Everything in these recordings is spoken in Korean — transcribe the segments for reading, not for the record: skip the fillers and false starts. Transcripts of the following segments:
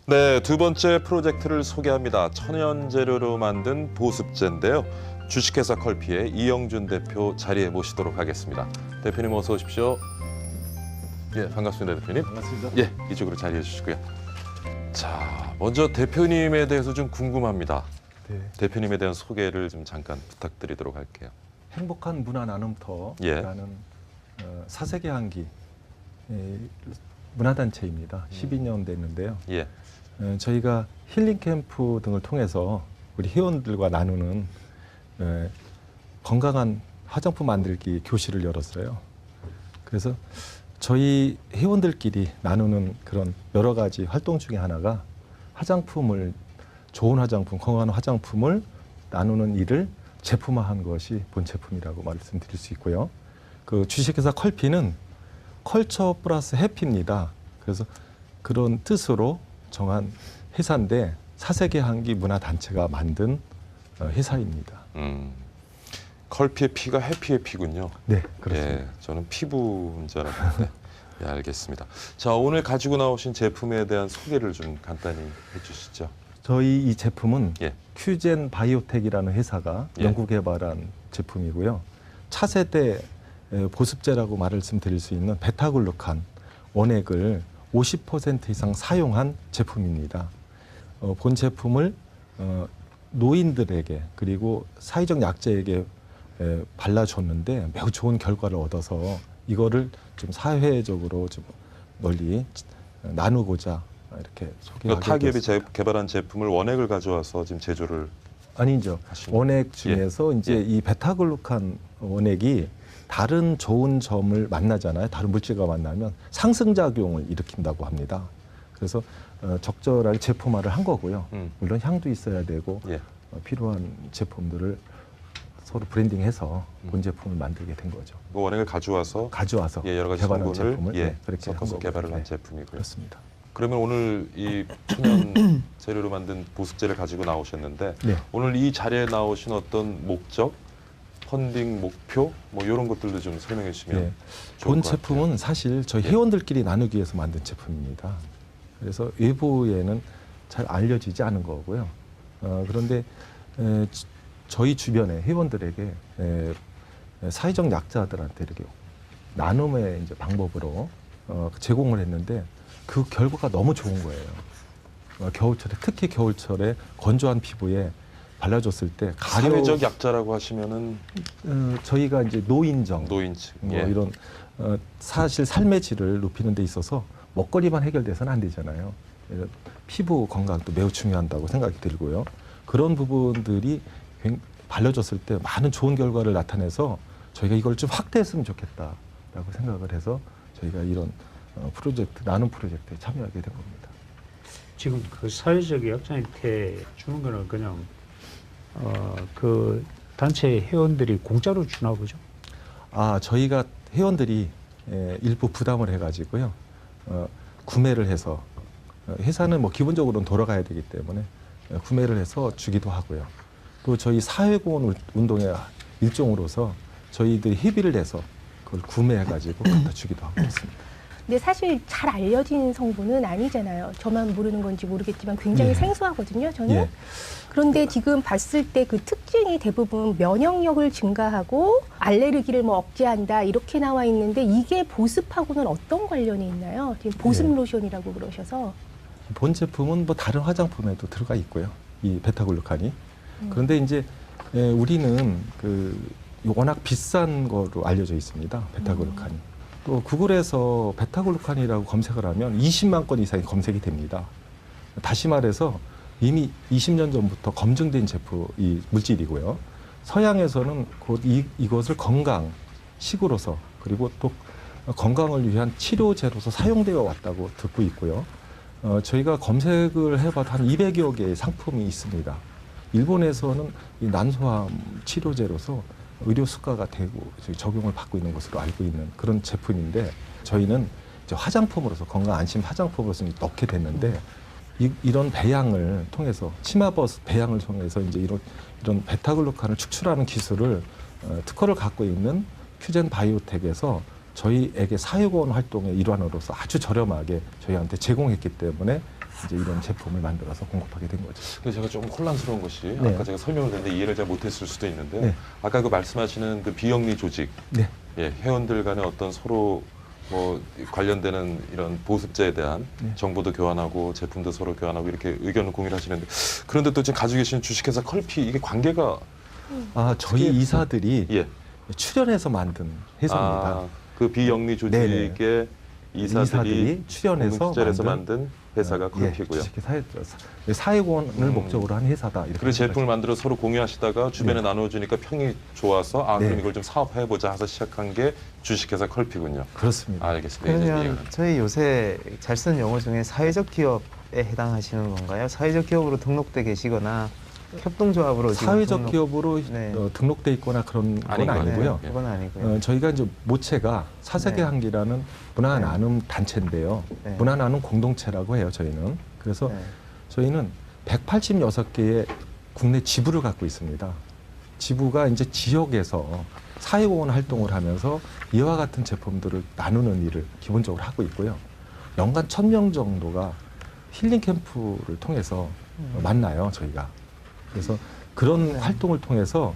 네, 두 번째 프로젝트를 소개합니다. 천연 재료로 만든 보습제인데요. 주식회사 컬피의 이영준 대표 자리에 모시도록 하겠습니다. 대표님 어서 오십시오. 예, 반갑습니다, 대표님. 반갑습니다. 예, 이쪽으로 자리해 주시고요. 자, 먼저 대표님에 대해서 좀 궁금합니다. 네. 대표님에 대한 소개를 좀 잠깐 부탁드리도록 할게요. 행복한 문화 나눔터라는 예. 사색의 향기 문화단체입니다. 12년 됐는데요. 예, 저희가 힐링 캠프 등을 통해서 우리 회원들과 나누는 건강한 화장품 만들기 교실을 열었어요. 그래서 저희 회원들끼리 나누는 그런 여러 가지 활동 중에 하나가 좋은 화장품, 건강한 화장품을 나누는 일을 제품화한 것이 본 제품이라고 말씀드릴 수 있고요. 그 주식회사 컬피는 컬처 플러스 해피입니다. 그래서 그런 뜻으로 정한 회사인데 사색의 향기 문화단체가 만든 회사입니다. 컬피의 피가 해피의 피군요. 네, 그렇습니다. 예, 저는 피부인 줄 알았는데. 예, 알겠습니다. 자, 오늘 가지고 나오신 제품에 대한 소개를 좀 간단히 해주시죠. 저희 이 제품은 예. 큐젠 바이오텍이라는 회사가 예. 연구 개발한 제품이고요. 차세대 보습제라고 말씀드릴 수 있는 베타글루칸 원액을 50% 이상 사용한 제품입니다. 본 제품을 노인들에게 그리고 사회적 약자에게 발라줬는데 매우 좋은 결과를 얻어서 이거를 좀 사회적으로 좀 널리 나누고자 이렇게 소개하게 타기업이 됐습니다. 개발한 제품을 원액을 가져와서 지금 제조를 아니죠. 하신 원액 중에서 이제 예. 이 베타글루칸 원액이 다른 좋은 점을 만나잖아요. 다른 물질과 만나면 상승작용을 일으킨다고 합니다. 그래서 적절하게 제품화를 한 거고요. 물론 향도 있어야 되고 예. 필요한 제품들을 서로 브랜딩해서 본 제품을 만들게 된 거죠. 그 원액을 가져와서 가져와서 여러 가지 개발한 성분을 제품을 예, 그렇게 섞어서 한 개발을 한 네, 제품이고요. 그렇습니다. 그러면 오늘 이 천연 재료로 만든 보습제를 가지고 나오셨는데 네. 오늘 이 자리에 나오신 어떤 목적, 펀딩 목표 뭐 이런 것들도 좀 설명해 주시면 네. 좋을 본 것 같아요. 제품은 사실 저희 예. 회원들끼리 나누기 위해서 만든 제품입니다. 그래서 외부에는 잘 알려지지 않은 거고요. 그런데 저희 주변의 회원들에게 사회적 약자들한테 이렇게 나눔의 이제 방법으로 제공을 했는데 그 결과가 너무 좋은 거예요. 겨울철에 특히 겨울철에 건조한 피부에 발라줬을 때 사회적 약자라고 하시면은 저희가 이제 노인정 노인층 뭐 예. 이런 사실 삶의 질을 높이는 데 있어서 먹거리만 해결돼서는 안 되잖아요. 피부 건강도 매우 중요하다고 생각이 들고요. 그런 부분들이 발라줬을 때 많은 좋은 결과를 나타내서 저희가 이걸 좀 확대했으면 좋겠다라고 생각을 해서 저희가 이런 프로젝트, 나눔 프로젝트에 참여하게 된 겁니다. 지금 그 사회적 약자한테 주는 거는 그냥 그 단체 회원들이 공짜로 주나 보죠? 저희가 회원들이 일부 부담을 해가지고요. 구매를 해서 회사는 뭐 기본적으로는 돌아가야 되기 때문에 구매를 해서 주기도 하고요. 또 저희 사회공헌 운동의 일종으로서 저희들이 회비를 내서 그걸 구매해가지고 갖다 주기도 하고 있습니다. 근데 사실 잘 알려진 성분은 아니잖아요. 저만 모르는 건지 모르겠지만 굉장히 예. 생소하거든요, 저는. 예. 그런데 지금 봤을 때 그 특징이 대부분 면역력을 증가하고 알레르기를 뭐 억제한다 이렇게 나와 있는데 이게 보습하고는 어떤 관련이 있나요? 지금 보습 예. 로션이라고 그러셔서. 본 제품은 뭐 다른 화장품에도 들어가 있고요. 이 베타글루칸이. 그런데 이제 우리는 워낙 비싼 거로 알려져 있습니다. 베타글루칸이. 또 구글에서 베타글루칸이라고 검색을 하면 20만 건 이상이 검색이 됩니다. 다시 말해서 이미 20년 전부터 검증된 이 물질이고요. 서양에서는 곧 이것을 건강식으로서 그리고 또 건강을 위한 치료제로서 사용되어 왔다고 듣고 있고요. 저희가 검색을 해봐도 한 200여 개의 상품이 있습니다. 일본에서는 이 난소암 치료제로서 의료 수가가 되고 적용을 받고 있는 것으로 알고 있는 그런 제품인데 저희는 이제 화장품으로서 건강 안심 화장품으로서 넣게 됐는데 이런 배양을 통해서 치마버스 배양을 통해서 이제 이런 베타글루칸을 축출하는 기술을 특허를 갖고 있는 큐젠 바이오텍에서 저희에게 사회공헌 활동의 일환으로서 아주 저렴하게 저희한테 제공했기 때문에 이제 이런 제품을 만들어서 공급하게 된 거죠. 근데 제가 조금 혼란스러운 것이 네. 아까 제가 설명을 드렸는데 이해를 잘 못했을 수도 있는데 네. 아까 그 말씀하시는 그 비영리 조직, 네. 예, 회원들 간의 어떤 서로 뭐 관련되는 이런 보습제에 대한 네. 정보도 교환하고 제품도 서로 교환하고 이렇게 의견을 공유를 하시는데 그런데 또 지금 가지고 계신 주식회사 컬피 이게 관계가 아, 저희 특히- 이사들이 예. 출연해서 만든 회사입니다. 아, 그 비영리 조직의 이사들이 출연해서 공동투자해서 만든 회사가 예, 컬피고요. 사회공헌을 목적으로 한 회사다. 이렇게 그리고 제품을 생각하시면 만들어 서로 공유하시다가 주변에 나눠주니까 평이 좋아서 아 그럼 네. 이걸 좀 사업해보자 해서 시작한 게 주식회사 컬피군요. 그렇습니다. 알겠습니다. 이제 이해가 그러면 갑니다. 저희 요새 잘 쓰는 용어 중에 사회적 기업에 해당하시는 건가요? 사회적 기업으로 등록돼 계시거나 협동조합으로 지금 사회적 등록- 기업으로 네. 등록돼 있거나 그런 건 아닌 것 같아요. 아니고요. 네, 그건 아니고요. 저희가 이제 모체가 사세계 네. 한기라는 문화 네. 나눔 단체인데요. 네. 문화 나눔 공동체라고 해요. 저희는. 그래서 네. 저희는 186개의 국내 지부를 갖고 있습니다. 지부가 이제 지역에서 사회공헌 활동을 하면서 이와 같은 제품들을 나누는 일을 기본적으로 하고 있고요. 연간 1,000명 정도가 힐링 캠프를 통해서 만나요, 저희가. 그래서 그런 네. 활동을 통해서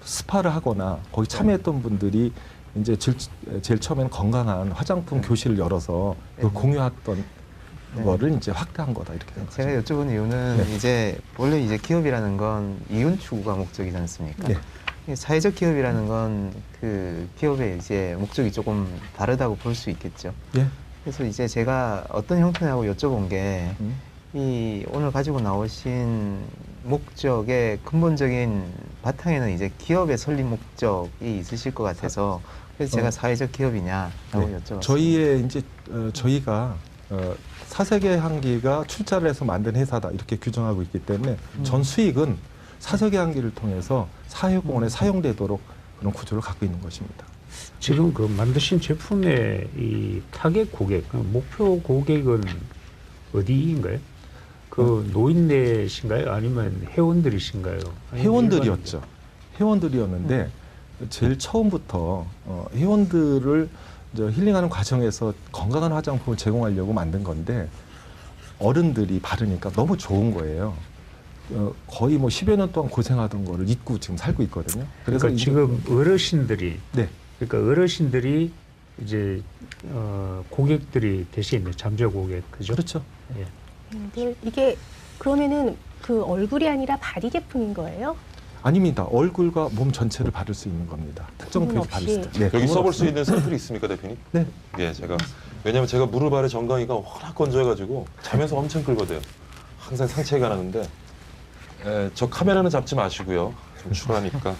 스파를 하거나 거기 참여했던 분들이 이제 제일 처음엔 건강한 화장품 네. 교실을 열어서 그걸 네. 공유했던 네. 거를 이제 확대한 거다 이렇게 생각합니다. 제가 여쭤본 이유는 네. 이제 원래 이제 기업이라는 건 이윤 추구가 목적이지 않습니까? 네. 이 사회적 기업이라는 건 그 기업의 이제 목적이 조금 다르다고 볼 수 있겠죠. 예. 그래서 이제 제가 어떤 형태냐고 여쭤본 게 음. 이 오늘 가지고 나오신 목적의 근본적인 바탕에는 이제 기업의 설립 목적이 있으실 것 같아서 그래서 제가 사회적 기업이냐라고 네. 여쭤봤습니다. 저희의 이제 저희가 사세계 한기가 출자를 해서 만든 회사다 이렇게 규정하고 있기 때문에 전 수익은 사세계 한기를 통해서 사회공헌에 사용되도록 그런 구조를 갖고 있는 것입니다. 지금 그 만드신 제품의 이 타겟 고객, 그 목표 고객은 어디인가요? 그 노인네신가요? 아니면 회원들이신가요? 아니면 회원들이었죠. 회원들이었는데 제일 처음부터 회원들을 이제 힐링하는 과정에서 건강한 화장품을 제공하려고 만든 건데 어른들이 바르니까 너무 좋은 거예요. 거의 뭐 10여 년 동안 고생하던 거를 잊고 지금 살고 있거든요. 그래서 그러니까 이제- 지금 어르신들이 네. 그러니까 어르신들이 이제 고객들이 되시겠네 잠재 고객 그죠? 그렇죠. 예. 근데 이게 그러면은 그 얼굴이 아니라 바디 제품인 거예요? 아닙니다. 얼굴과 몸 전체를 바를 수 있는 겁니다. 특정 그건 표시 바를 수 없이. 있다. 네, 여기 그건 써볼 수 없습니다. 있는 샘플이 있습니까, 대표님? 네. 예, 왜냐면 제가 무릎 아래 정강이가 워낙 건조해가지고 자면서 엄청 긁어대요. 항상 상체가 나는데 저 카메라는 잡지 마시고요. 좀 추하니까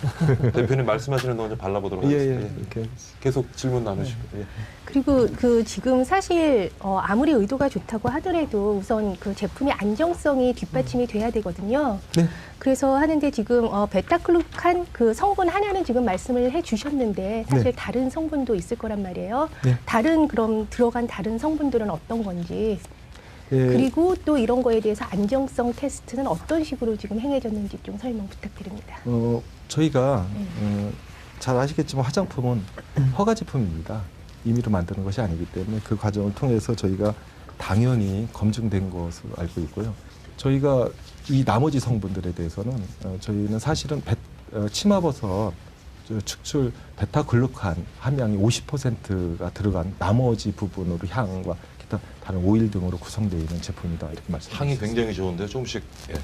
대표님 말씀하시는 동안 좀 발라보도록 예, 하겠습니다. 예, 이렇게. 계속 질문 나누시고. 예. 그리고 그 지금 사실 아무리 의도가 좋다고 하더라도 우선 그 제품의 안정성이 뒷받침이 돼야 되거든요. 네. 그래서 하는데 지금 베타글루칸 그 성분 하나는 지금 말씀을 해주셨는데 사실 네. 다른 성분도 있을 거란 말이에요. 네. 다른 그럼 들어간 다른 성분들은 어떤 건지 예, 그리고 또 이런 거에 대해서 안정성 테스트는 어떤 식으로 지금 행해졌는지 좀 설명 부탁드립니다. 저희가 잘 아시겠지만 화장품은 허가 제품입니다. 임의로 만드는 것이 아니기 때문에 그 과정을 통해서 저희가 당연히 검증된 것으로 알고 있고요. 저희가 이 나머지 성분들에 대해서는 저희는 사실은 치마버섯 축출 베타글루칸 함량이 50%가 들어간 나머지 부분으로 향과 기타 다른 오일 등으로 구성되어 있는 제품이다 이렇게 말씀드립니다. 향이 굉장히 좋은데 조금씩 예.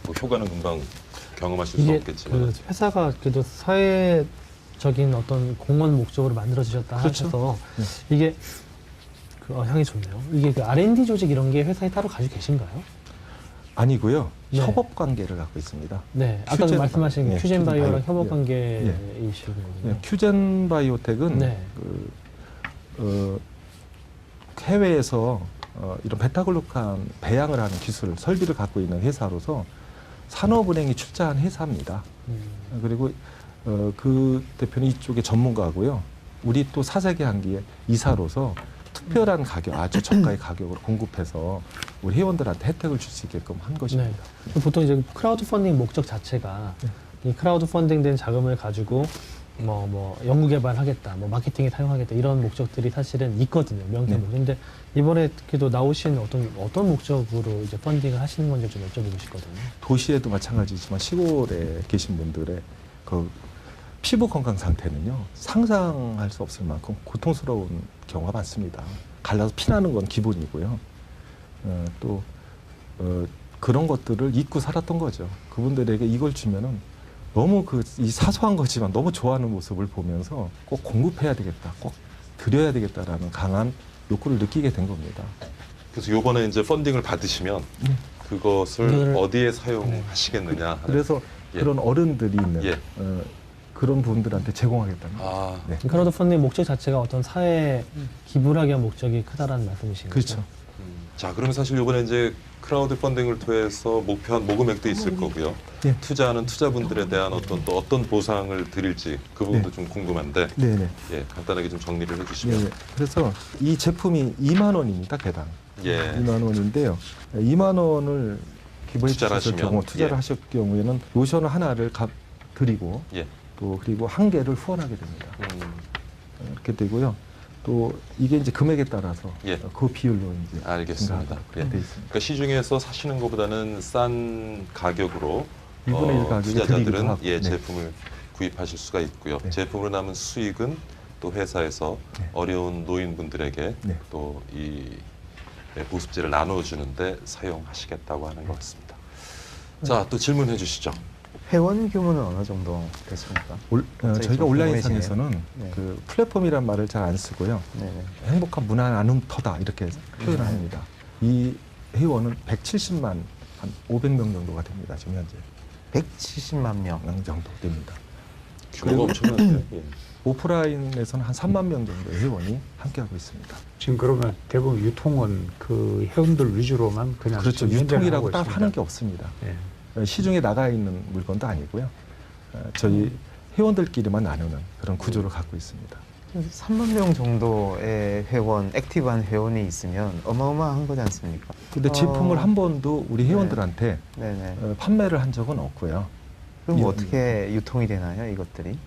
뭐 효과는 금방 경험하실 수 이게 없겠지만 그 회사가 그래도 사회적인 어떤 공헌 목적으로 만들어지셨다 그렇죠. 하셔서 네. 이게 향이 좋네요. 이게 그 R&D 조직 이런 게 회사에 따로 가지고 계신가요? 아니고요. 네. 협업 관계를 갖고 있습니다. 네, 아까 큐젠 말씀하신 예, 큐젠 바이오랑 큐젠 바이오. 협업 관계이시군요. 네, 큐젠 바이오텍은 네. 해외에서 이런 베타글루칸 배양을 하는 기술, 설비를 갖고 있는 회사로서 산업은행이 출자한 회사입니다. 그리고 그 대표는 이쪽의 전문가고요. 우리 또 사세계 한기의 이사로서 특별한 가격, 아주 저가의 가격으로 공급해서 우리 회원들한테 혜택을 줄 수 있게끔 한 것입니다. 네. 보통 이제 크라우드 펀딩 목적 자체가 이 크라우드 펀딩된 자금을 가지고 뭐 연구 개발하겠다, 뭐 마케팅에 사용하겠다 이런 목적들이 사실은 있거든요. 명태 네. 목적. 근데 이번에 그래도 나오신 어떤 목적으로 이제 펀딩을 하시는 건지 좀 여쭤보고 싶거든요. 도시에도 마찬가지지만 시골에 계신 분들의 그 피부 건강 상태는요 상상할 수 없을 만큼 고통스러운 경우가 많습니다. 갈라서 피나는 건 기본이고요. 또 그런 것들을 잊고 살았던 거죠. 그분들에게 이걸 주면은 너무 이 사소한 거지만 너무 좋아하는 모습을 보면서 꼭 공급해야 되겠다, 꼭 드려야 되겠다라는 강한 욕구를 느끼게 된 겁니다. 그래서 요번에 이제 펀딩을 받으시면 그것을 그거를- 어디에 사용하시겠느냐 하는. 그래서 예. 그런 어른들이 있는 예. 그런 분들한테 제공하겠다는 거죠. 아, 네. 크라우드 펀딩 목적 자체가 어떤 사회 기부를 하기 위한 목적이 크다라는 말씀이신 거죠? 그렇죠. 자, 그러면 사실 요번에 이제 크라우드 펀딩을 통해서 목표한 모금액도 있을 거고요. 예. 투자하는 투자분들에 대한 어떤 보상을 드릴지 그 부분도 좀 궁금한데, 네네. 예, 간단하게 좀 정리를 네. 해주시면. 그래서 이 제품이 2만 원입니다, 개당. 예. 2만 원인데요. 2만 원을 기부해 투자를 주실 하시면, 경우, 투자를 예. 하실 경우에는 로션 하나를 드리고 예. 또 그리고 한 개를 후원하게 됩니다. 음, 이렇게 되고요. 또 이게 이제 금액에 따라서 예. 그 비율로 이제 알겠습니다. 증가하도록 예. 그렇게 돼 있습니다. 그러니까 시중에서 사시는 것보다는 싼 가격으로 2분의 1 가격에 드리기도 투자자들은 하고. 예, 네. 제품을 구입하실 수가 있고요. 네. 제품으로 남은 수익은 또 회사에서 네. 어려운 노인분들에게 네. 또 이 보습제를 나눠주는데 사용하시겠다고 하는 것 같습니다. 자, 또 질문해 주시죠. 회원 규모는 어느 정도 됐습니까? 갑자기 저희가 좀 온라인상에서는 네. 그 플랫폼이란 말을 잘 안 쓰고요. 네네. 행복한 문화 나눔터다 이렇게 표현을 합니다. 이 회원은 170만 한 500명 정도가 됩니다. 지금 현재 170만 명. 정도 됩니다. 규모가 엄청난데요. 예. 오프라인에서는 한 3만 명 정도의 회원이 함께하고 있습니다. 지금 그러면 대부분 유통은 그 회원들 위주로만 그냥 그렇죠. 현재는 유통이라고 하고 딱 있습니다. 하는 게 없습니다. 예. 시중에 나가 있는 물건도 아니고요. 저희 회원들끼리만 나누는 그런 구조를 갖고 있습니다. 3만 명 정도의 회원, 액티브한 회원이 있으면 어마어마한 거지 않습니까? 근데 제품을 한 번도 우리 네. 회원들한테 네네. 판매를 한 적은 없고요. 그럼 예. 어떻게 유통이 되나요, 이것들이?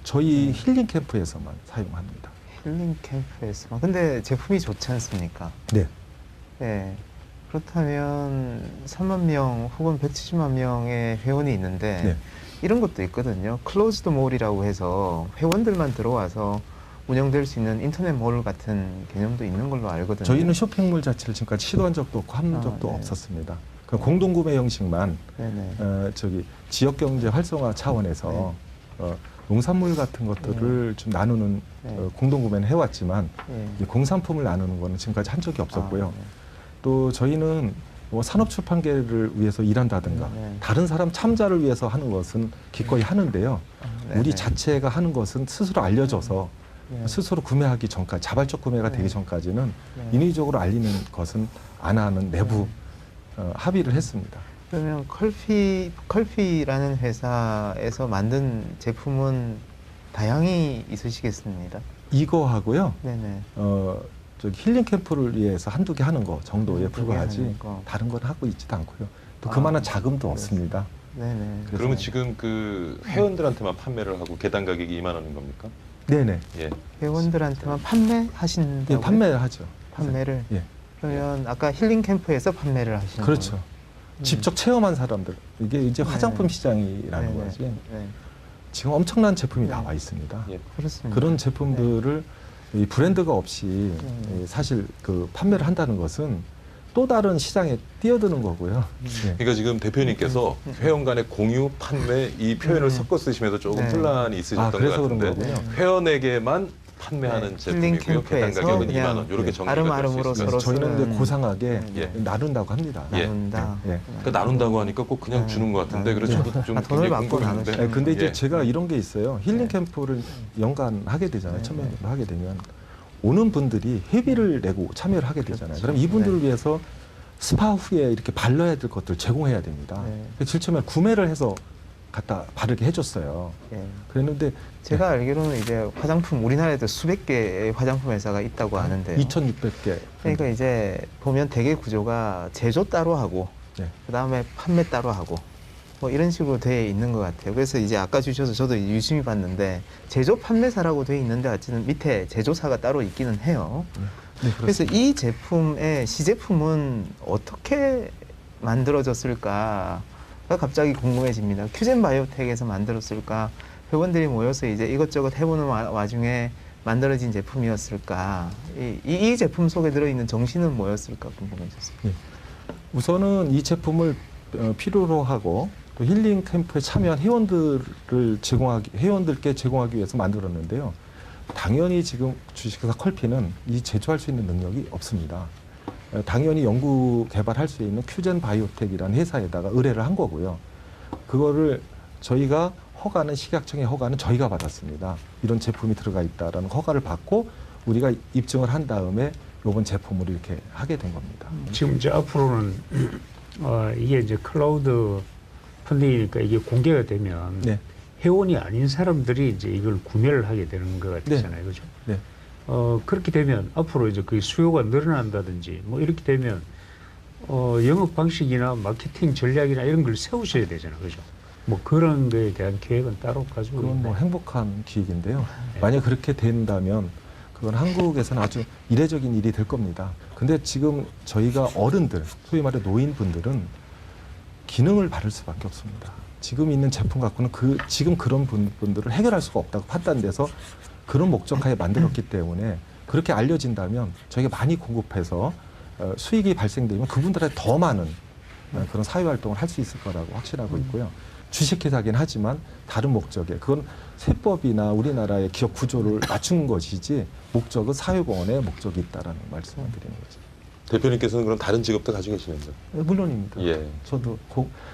저희 힐링 캠프에서만 사용합니다. 힐링 캠프에서만. 근데 제품이 좋지 않습니까? 네. 네. 그렇다면 3만 명 혹은 170만 명의 회원이 있는데 네. 이런 것도 있거든요. 클로즈드 몰이라고 해서 회원들만 들어와서 운영될 수 있는 인터넷 몰 같은 개념도 있는 걸로 알거든요. 저희는 쇼핑몰 자체를 지금까지 시도한 적도 없고 한 적도 네. 없었습니다. 그 공동구매 형식만 네네. 지역 경제 활성화 차원에서 농산물 같은 것들을 좀 나누는 네. 공동구매는 해왔지만 예. 이 공산품을 나누는 거는 지금까지 한 적이 없었고요. 아, 네. 또 저희는 뭐 산업 출판계를 위해서 일한다든가 네. 다른 사람 참자를 위해서 하는 것은 기꺼이 하는데요. 네네. 우리 자체가 하는 것은 스스로 알려져서 네. 스스로 구매하기 전까지 자발적 구매가 네. 되기 전까지는 네. 인위적으로 알리는 것은 안 하는 내부 합의를 했습니다. 그러면 컬피라는 회사에서 만든 제품은 다양히 있으시겠습니다. 이거하고요. 네네. 저기 힐링 캠프를 위해서 한두 개 하는 거 정도에 한두 개 불과하지 하는 거. 다른 건 하고 있지도 않고요. 또 아, 그만한 자금도 그래서. 없습니다. 네네. 그러면 지금 그 회원들한테만 판매를 하고 개당 가격이 2만 원인 겁니까? 네네. 예. 회원들한테만 판매하신다고요? 예, 판매를 하죠. 판매를. 예. 그러면 아까 힐링 캠프에서 판매를 하시는 그렇죠. 거예요? 직접 체험한 사람들 이게 이제 네. 화장품 시장이라는 네네. 거지. 네. 지금 엄청난 제품이 네. 나와 있습니다. 예. 그렇습니다. 그런 제품들을 이 브랜드가 없이 네. 사실 그 판매를 한다는 것은 또 다른 시장에 뛰어드는 거고요. 네. 그러니까 지금 대표님께서 회원 간의 공유, 판매 이 표현을 섞어 쓰시면서 조금 네. 혼란이 있으셨던 것 그래서 그런 같은데 거군요. 회원에게만 판매하는 네. 힐링 제품이고요. 개당 캠프에서 가격은 그냥 2만 원. 이렇게 네. 정리가 될수 아름아름으로 있습니다. 서로 저희는 쓰는- 이제 고상하게 예. 나눈다고 합니다. 예. 나눈다. 예. 그 나눈다고 하니까 꼭 그냥 네. 주는 것 같은데 네. 그래서 저도 좀 아, 돈을 굉장히 받고 궁금했는데 나누시는 근데 이제 예. 제가 이런 게 있어요. 힐링 네. 캠프를 연간 하게 되잖아요. 네. 참여를 하게 되면 오는 분들이 회비를 내고 참여를 하게 되잖아요. 그렇죠. 그럼 이분들을 네. 위해서 스파 후에 이렇게 발라야 될 것들 제공해야 됩니다. 네. 그래서 제일 처음에 구매를 해서 갖다 바르게 해줬어요. 예. 그랬는데 제가 알기로는 이제 화장품 우리나라에도 수백 개의 화장품 회사가 있다고 아는데요. 2,600개. 그러니까 이제 보면 대개 구조가 제조 따로 하고 네. 그다음에 판매 따로 하고 뭐 이런 식으로 돼 있는 것 같아요. 그래서 이제 아까 주셔서 저도 유심히 봤는데 제조 판매사라고 돼 있는데 어쨌든 밑에 제조사가 따로 있기는 해요. 네, 그래서 이 제품의 시제품은 어떻게 만들어졌을까? 가 갑자기 궁금해집니다. 큐젠 바이오텍에서 만들었을까? 회원들이 모여서 이제 이것저것 해보는 와중에 만들어진 제품이었을까? 이 제품 속에 들어있는 정신은 뭐였을까 궁금해졌어요. 우선은 이 제품을 필요로 하고 또 힐링 캠프에 참여한 회원들께 제공하기 위해서 만들었는데요. 당연히 지금 주식회사 컬피는 이 제조할 수 있는 능력이 없습니다. 당연히 연구 개발할 수 있는 큐젠 바이오텍이라는 회사에다가 의뢰를 한 거고요. 그거를 저희가 허가는 식약청의 허가는 저희가 받았습니다. 이런 제품이 들어가 있다라는 허가를 받고 우리가 입증을 한 다음에 요번 제품을 이렇게 하게 된 겁니다. 지금 이제 앞으로는 이게 이제 클라우드 펀딩이니까 이게 공개가 되면 네. 회원이 아닌 사람들이 이제 이걸 구매를 하게 되는 것 같잖아요, 그죠? 네. 그렇게 되면 앞으로 이제 그 수요가 늘어난다든지 뭐 이렇게 되면 영업 방식이나 마케팅 전략이나 이런 걸 세우셔야 되잖아요, 그죠? 뭐 그런 거에 대한 계획은 따로 가지고 그건 뭐 있나요? 행복한 기획인데요. 만약 그렇게 된다면 그건 한국에서는 아주 이례적인 일이 될 겁니다. 근데 지금 저희가 어른들, 소위 말해 노인분들은 기능을 바를 수밖에 없습니다. 지금 있는 제품 갖고는 지금 그런 분들을 해결할 수가 없다고 판단돼서 그런 목적하에 만들었기 때문에 그렇게 알려진다면 저희가 많이 공급해서 수익이 발생되면 그분들한테 더 많은 그런 사회활동을 할 수 있을 거라고 확신하고 있고요. 주식회사긴 하지만 다른 목적에 그건 세법이나 우리나라의 기업 구조를 맞춘 것이지 목적은 사회공헌의 목적이 있다라는 말씀을 드리는 거죠. 대표님께서는 그럼 다른 직업도 가지고 계시는데? 물론입니다. 예.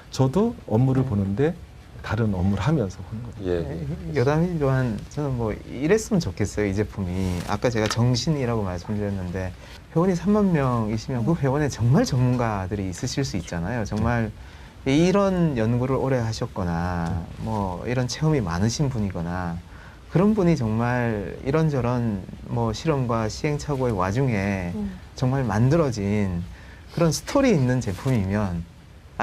저도 업무를 보는데 다른 업무를 하면서 보는 거죠. 예. 여담이지만 저는 뭐 이랬으면 좋겠어요. 이 제품이 아까 제가 정신이라고 말씀드렸는데 회원이 3만 명이시면 그 회원에 정말 전문가들이 있으실 수 있잖아요. 정말 이런 연구를 오래 하셨거나 뭐 이런 체험이 많으신 분이거나 그런 분이 정말 이런저런 뭐 실험과 시행착오의 와중에 정말 만들어진 그런 스토리 있는 제품이면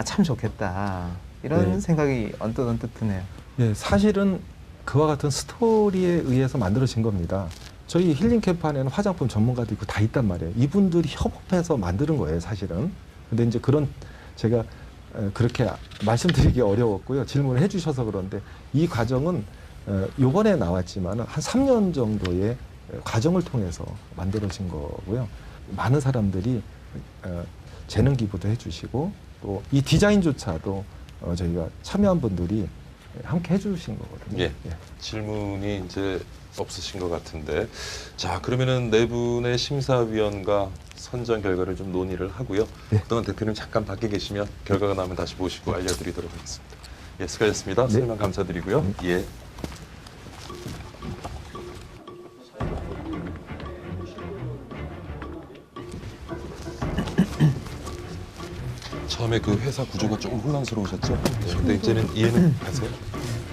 참 좋겠다 이런 네. 생각이 언뜻 드네요. 예, 사실은 그와 같은 스토리에 의해서 만들어진 겁니다. 저희 힐링 캠프 안에는 화장품 전문가도 있고 다 있단 말이에요. 이분들이 협업해서 만드는 거예요, 사실은. 근데 이제 그런 제가 그렇게 말씀드리기 어려웠고요. 질문을 해주셔서 그런데 이 과정은 요번에 나왔지만 한 3년 정도의 과정을 통해서 만들어진 거고요. 많은 사람들이 재능 기부도 해주시고 또 이 디자인조차도 저희가 참여한 분들이 함께 해주신 거거든요. 예. 질문이 이제 없으신 것 같은데, 자 그러면은 네 분의 심사위원과 선정 결과를 좀 논의를 하고요. 네. 그동안 대표님 잠깐 밖에 계시면 결과가 나면 다시 모시고 알려드리도록 하겠습니다. 예, 수고하셨습니다. 네. 설명 감사드리고요. 예. 처음에 그 회사 구조가 조금 혼란스러우셨죠? 네, 근데 이제는 이해는 가세요?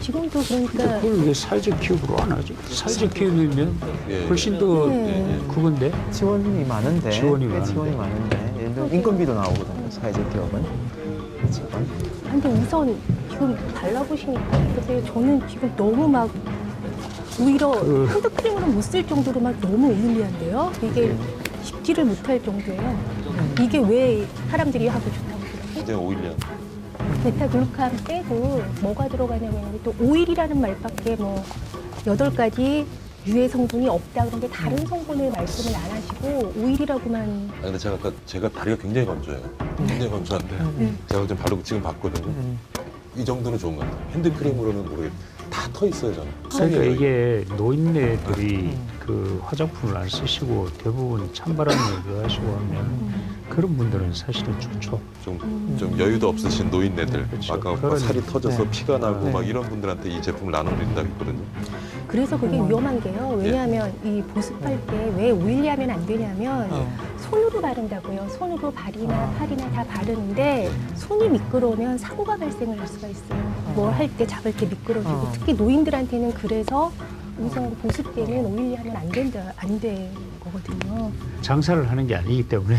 지금도 그러니까 그걸 왜 사회적 기업으로 안 하죠? 사회적 기업이면 예. 훨씬 더 네. 그건데 지원이 많은데 지원이 꽤 많은데. 지원이 많은데 예를 들어 인건비도 나오거든요. 사회적 기업은 지원. 근데 우선 지금 발라보시니까 어떠세요? 저는 지금 너무 막 오히려 핸드크림으로 못 쓸 정도로 막 너무 오일리한데요. 이게 씹지를 못할 정도예요. 이게 왜 사람들이 하고 좋다고 그래요? 굉장히 오일리한. 베타글루칸 빼고 뭐가 들어가냐면 또 오일이라는 말밖에 뭐 8가지 유해 성분이 없다 그런데 다른 성분을 말씀을 안 하시고 오일이라고만. 아, 근데 제가 다리가 굉장히 건조해요. 굉장히 건조한데 제가 좀 바르고 지금 봤거든요. 이 정도는 좋은 것 같아요. 핸드크림으로는 모르겠어요. 다 터 있어요, 저는. 그러니까 이게 노인네들이 그 화장품을 안 쓰시고 대부분 찬바람을 하시고 하면 그런 분들은 사실은 좋죠. 좀 여유도 없으신 노인네들, 그렇죠. 아까 막 그런- 살이 터져서 네. 피가 나고 네. 막 이런 분들한테 이 제품을 나눠드린다고 했거든요. 그래서 그게 위험한 게요. 왜냐하면 이 보습할 때 왜 오일리하면 안 되냐면 손으로 바른다고요. 손으로 발이나 팔이나 다 바르는데 손이 미끄러우면 사고가 발생을 할 수가 있어요. 뭘 할 때 잡을 때 미끄러지고 특히 노인들한테는 그래서 우선 보습 때는 오일리 하면 안 되는 거거든요. 장사를 하는 게 아니기 때문에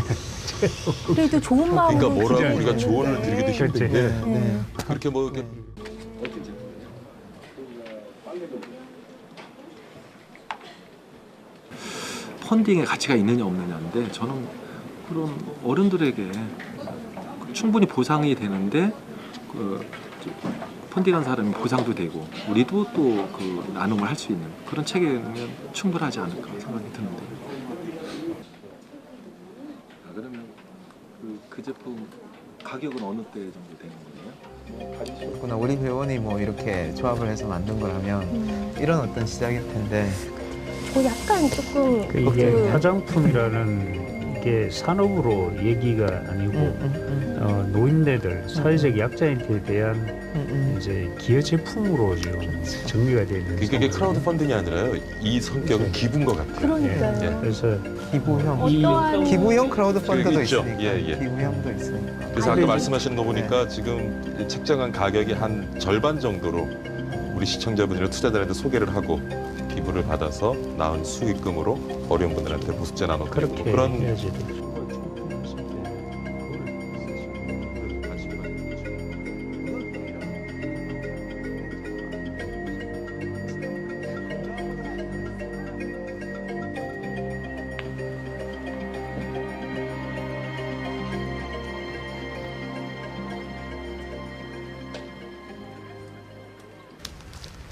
그래도 좋은 마음으로 그러니까 뭐라고 기대를 우리가 했는데. 조언을 드리기도 힘든데 네. 그렇게 뭐 이렇게 펀딩의 가치가 있느냐 없느냐인데 저는 그런 어른들에게 충분히 보상이 되는데 그 펀딩한 사람이 보상도 되고 우리도 또 그 나눔을 할 수 있는 그런 체계면 충분하지 않을까 생각이 드는데. 그러면 그 제품 가격은 어느 때 정도 되는 거예요? 그렇구나. 우리 회원이 뭐 이렇게 조합을 해서 만든 거라면 이런 어떤 시작일 텐데. 약간 조금 이게 화장품이라는 게 산업으로 얘기가 아니고 노인네들, 사회적 약자인들에 대한 이제 기여 제품으로 지금 정리가 되어 있는 그게 크라우드 펀딩이 아니라요. 이 성격은 기부인 것 같아요. 그러니까요. 예. 그래서 기부형. 어떠한 기부형 크라우드 펀드도 있죠. 있으니까. 예, 예. 기부형도 있으니까. 그래서 아까 말씀하시는 거 보니까 지금 책정한 가격이 한 절반 정도로 우리 시청자분들이나 투자자들한테 소개를 하고 기부를 받아서 나은 수익금으로 어려운 분들한테 보습제 나눠드리고 그렇게 그런 해야지 되죠.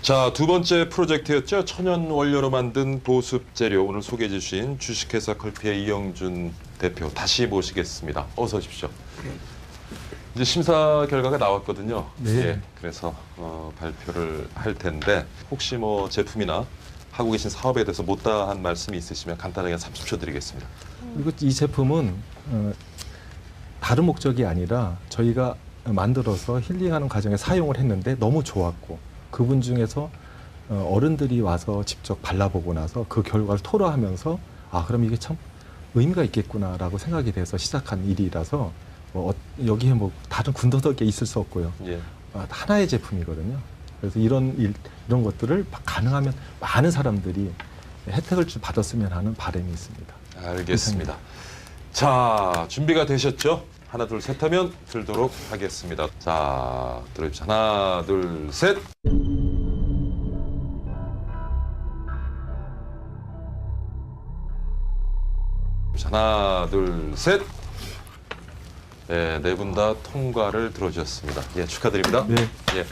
자, 두 번째 프로젝트였죠. 천연 원료로 만든 보습 재료 오늘 소개해 주신 주식회사 컬피의 이영준 대표 다시 모시겠습니다. 어서 오십시오. 이제 심사 결과가 나왔거든요. 네. 예, 그래서 발표를 할 텐데 혹시 뭐 제품이나 하고 계신 사업에 대해서 못다한 말씀이 있으시면 간단하게 30초 드리겠습니다. 그리고 이 제품은 다른 목적이 아니라 저희가 만들어서 힐링하는 과정에 사용을 했는데 너무 좋았고 그분 중에서 어른들이 와서 직접 발라보고 나서 그 결과를 토로하면서 아 그럼 이게 참 의미가 있겠구나라고 생각이 돼서 시작한 일이라서 여기에 뭐 다른 군더더기가 있을 수 없고요. 예. 하나의 제품이거든요. 그래서 이런 것들을 가능하면 많은 사람들이 혜택을 좀 받았으면 하는 바람이 있습니다. 알겠습니다. 자, 준비가 되셨죠? 하나, 둘, 셋 하면 들도록 하겠습니다. 자, 들어주십시오. 하나, 둘, 셋. 하나, 둘, 셋. 네, 네 분 다 통과를 들어주셨습니다. 예, 축하드립니다. 네. 예.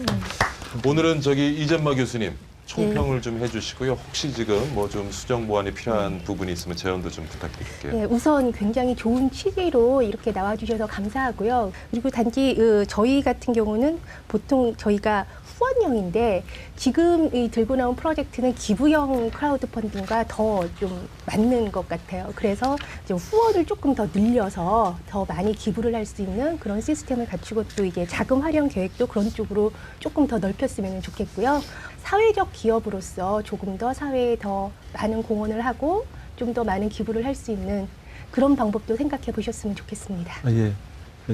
오늘은 이전마 교수님 총평을 좀 해주시고요. 혹시 지금 뭐 좀 수정 보완이 필요한 부분이 있으면 제언도 좀 부탁드릴게요. 네, 우선 굉장히 좋은 취지로 이렇게 나와주셔서 감사하고요. 그리고 단지 저희 같은 경우는 보통 저희가 후원형인데 지금 이 들고 나온 프로젝트는 기부형 크라우드 펀딩과 더 좀 맞는 것 같아요. 그래서 이제 후원을 조금 더 늘려서 더 많이 기부를 할 수 있는 그런 시스템을 갖추고 또 이제 자금 활용 계획도 그런 쪽으로 조금 더 넓혔으면 좋겠고요. 사회적 기업으로서 조금 더 사회에 더 많은 공헌을 하고 좀 더 많은 기부를 할 수 있는 그런 방법도 생각해 보셨으면 좋겠습니다. 예.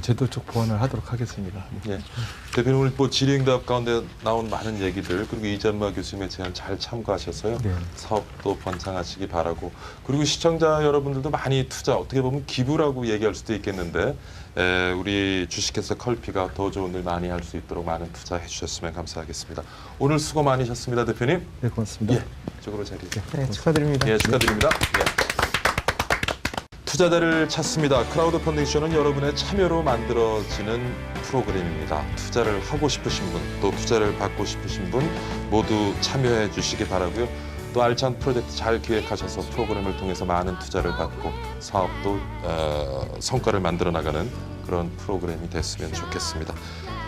제도적 보완을 하도록 하겠습니다. 예. 대표님 오늘 뭐 질의응답 가운데 나온 많은 얘기들 그리고 이전마 교수님의 제안 잘 참고하셔서요. 네. 사업도 번창하시기 바라고 그리고 시청자 여러분들도 많이 투자 어떻게 보면 기부라고 얘기할 수도 있겠는데 우리 주식회사 컬피가 더 좋은 일 많이 할 수 있도록 많은 투자해 주셨으면 감사하겠습니다. 오늘 수고 많으셨습니다, 대표님. 네, 고맙습니다. 예. 이쪽으로 자리해. 네, 축하드립니다. 예, 축하드립니다. 예. 투자자를 찾습니다. 크라우드 펀딩 쇼는 여러분의 참여로 만들어지는 프로그램입니다. 투자를 하고 싶으신 분, 또 투자를 받고 싶으신 분 모두 참여해 주시기 바라고요. 또 알찬 프로젝트 잘 기획하셔서 프로그램을 통해서 많은 투자를 받고 사업도 성과를 만들어 나가는 그런 프로그램이 됐으면 좋겠습니다.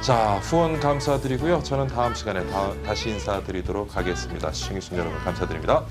자, 후원 감사드리고요. 저는 다음 시간에 다시 인사드리도록 하겠습니다. 시청해주신 여러분 감사드립니다.